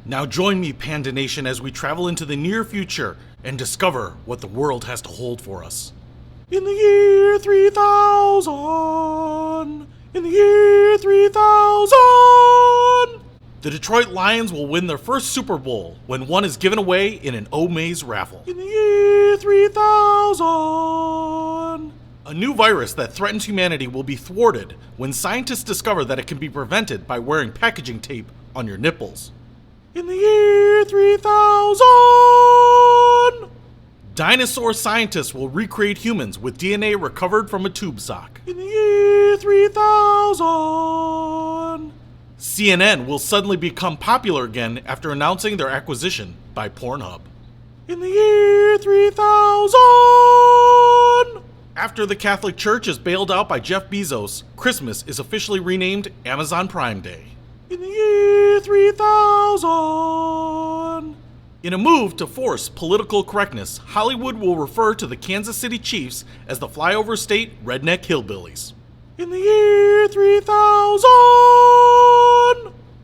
Now join me, Panda Nation, as we travel into the near future and discover what the world has to hold for us. In the year 3000! In the year 3000! The Detroit Lions will win their first Super Bowl when one is given away in an O-Maze raffle. In the year 3000! A new virus that threatens humanity will be thwarted when scientists discover that it can be prevented by wearing packaging tape on your nipples. In the year 3000! Dinosaur scientists will recreate humans with DNA recovered from a tube sock. In the year 3000! CNN will suddenly become popular again after announcing their acquisition by Pornhub. In the year 3000! After the Catholic Church is bailed out by Jeff Bezos, Christmas is officially renamed Amazon Prime Day. In the year 3000! In a move to force political correctness, Hollywood will refer to the Kansas City Chiefs as the flyover state redneck hillbillies. In the year 3000!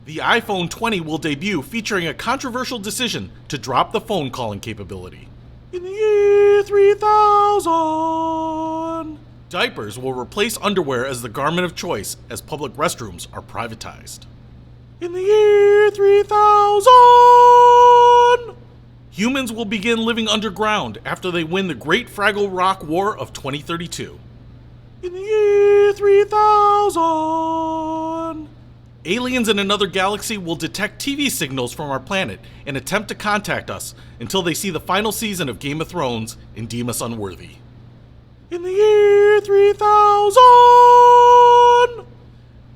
The iPhone 20 will debut, featuring a controversial decision to drop the phone calling capability. In the year 3000! Diapers will replace underwear as the garment of choice as public restrooms are privatized. In the year 3000! Humans will begin living underground after they win the Great Fraggle Rock War of 2032. In the year 3000! Aliens in another galaxy will detect TV signals from our planet and attempt to contact us until they see the final season of Game of Thrones and deem us unworthy. In the year 3000!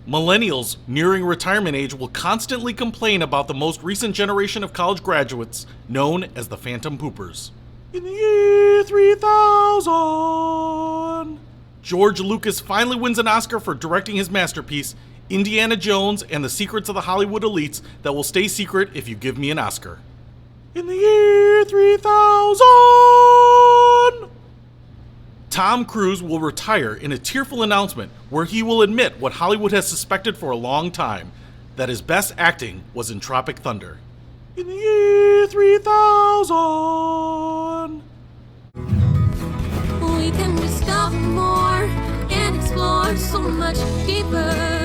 Millennials nearing retirement age will constantly complain about the most recent generation of college graduates, known as the Phantom Poopers. In the year 3000! George Lucas finally wins an Oscar for directing his masterpiece, Indiana Jones and the Secrets of the Hollywood Elites, that will stay secret if you give me an Oscar. In the year 3000! Tom Cruise will retire in a tearful announcement where he will admit what Hollywood has suspected for a long time, that his best acting was in Tropic Thunder. In the year 3000! We can discover more and explore so much deeper.